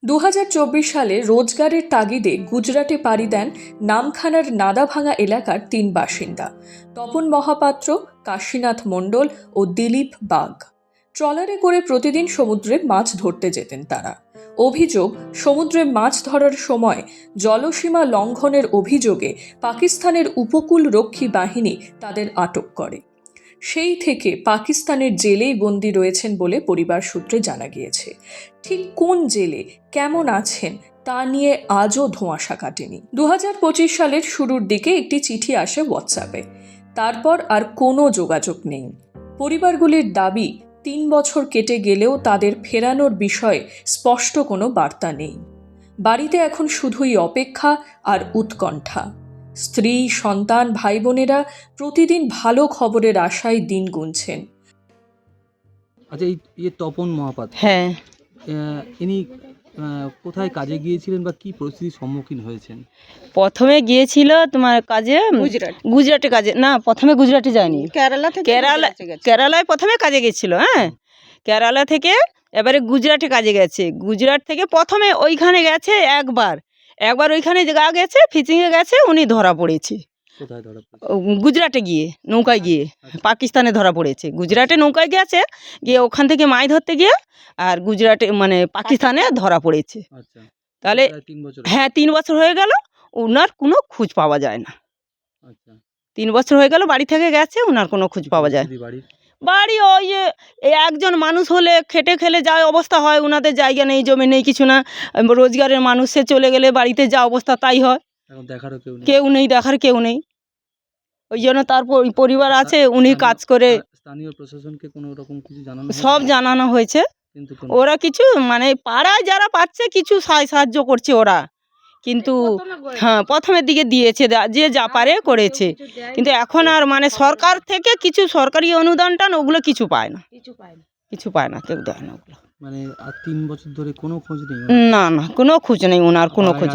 2024 সালে রোজগারের তাগিদে গুজরাটে পাড়ি দেন নামখানার নাদাভাঙা এলাকার 3 বাসিন্দা তপন মহাপাত্র, কাশীনাথ মণ্ডল ও দিলীপ বাগ। ট্রলারে করে প্রতিদিন সমুদ্রে মাছ ধরতে যেতেন তারা। অভিযোগ, সমুদ্রে মাছ ধরার সময় জলসীমা লঙ্ঘনের অভিযোগে পাকিস্তানের উপকূল রক্ষী বাহিনী তাদের আটক করে। সেই থেকে পাকিস্তানের জেলেই বন্দী রয়েছেন বলে পরিবার সূত্রে জানা গিয়েছে। ঠিক কোন জেলে, কেমন আছেন তা নিয়ে আজও ধোঁয়াশা কাটেনি। 2025 সালের শুরুর দিকে একটি চিঠি আসে হোয়াটসঅ্যাপে, তারপর আর কোনো যোগাযোগ নেই। পরিবারগুলির দাবি 3 বছর কেটে গেলেও তাদের ফেরানোর বিষয়ে স্পষ্ট কোনো বার্তা নেই। বাড়িতে এখন শুধুই অপেক্ষা আর উৎকণ্ঠা। স্ত্রী, সন্তান, ভাই বোনেরা প্রতিদিন ভালো খবরের আশায় দিন গুনছেন। আচ্ছা, এই তপন মহাপাত্র, হ্যাঁ, ইনি কোথায় কাজে গিয়েছিলেন বা কি পরিস্থিতির সম্মুখীন হয়েছেন? প্রথমে গিয়েছিল তোমার কাজে গুজরাটে কাজে, না প্রথমে গুজরাটে যায়নি, কেরালায় প্রথমে কাজে গেছিল। হ্যাঁ, কেরালা থেকে এবারে গুজরাটে কাজে গেছে। গুজরাট থেকে প্রথমে ওইখানে গেছে একবার ওইখানে গেছে, ফিচিংয়ে গেছে, উনি ধরা পড়েছে। কোথায় ধরা পড়েছে? গুজরাটে গিয়ে, নৌকায় গিয়ে, পাকিস্তানে ধরা পড়েছে। গুজরাটে নৌকায় গেছে, গিয়ে ওখান থেকে মাছ ধরতে গিয়ে আর গুজরাটে মানে পাকিস্তানে ধরা পড়েছে। আচ্ছা, তাহলে 3 বছর। হ্যাঁ, 3 বছর হয়ে গেল, ওনার কোনো খোঁজ পাওয়া যায় না। আচ্ছা, 3 বছর হয়ে গেল, বাড়ি থেকে গেছে, ওনার কোনো খোঁজ পাওয়া যায়। বাড়ি ওই যে একজন মানুষ হলে খেটে খেলে যা অবস্থা হয়, ওনাদের জায়গা নেই, জমি নেই, কিছু না। রোজগারের মানুষ সে চলে গেলে বাড়িতে যা অবস্থা তাই হয়। এখন দেখারও কেউ নেই, দেখার কেউ নেই। ওই জন্য তার পরিবার আছে, উনি কাজ করে। স্থানীয় প্রশাসনকে কোনো রকম কিছু জানানো? সব জানানো হয়েছে, কিন্তু ওরা কিছু মানে পাড়ায় যারা পাচ্ছে কিছু সাহায্য করছে ওরা, কিন্তু হ্যাঁ প্রথমের দিকে দিয়েছে, যে যা পারে করেছে, কিন্তু এখন আর মানে সরকার থেকে কিছু সরকারি অনুদান টান ওগুলো কিছু পায় না, কেউ দেয় না ওগুলো। মানে আর 3 বছর ধরে কোনো খোঁজ নেই? না, কোনো খোঁজ নেই ওনার, কোনো খোঁজ।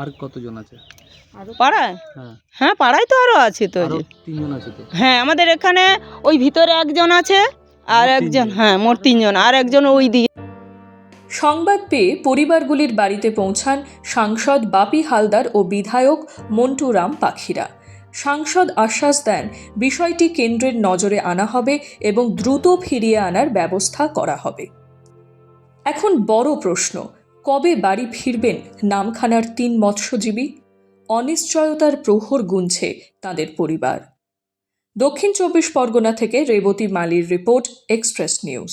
আর কতজন আছে পাড়ায়? হ্যাঁ, পাড়ায় তো আরও আছে তো, 3 জন আছে তো। হ্যাঁ, আমাদের এখানে ওই ভিতরে একজন আছে, আর একজন, হ্যাঁ মোট 3 জন, আর একজন ওই দিকে। সংবাদ পেয়ে পরিবারগুলির বাড়িতে পৌঁছান সাংসদ বাপি হালদার ও বিধায়ক মন্টুরাম পাখিরা। সাংসদ আশ্বাস দেন বিষয়টি কেন্দ্রের নজরে আনা হবে এবং দ্রুত ফিরিয়ে আনার ব্যবস্থা করা হবে। এখন বড় প্রশ্ন, কবে বাড়ি ফিরবেন নামখানার 3 মৎস্যজীবী? অনিশ্চয়তার প্রহর গুনছে তাদের পরিবার। দক্ষিণ 24 পরগনা থেকে রেবতী মালির রিপোর্ট, এক্সপ্রেস নিউজ।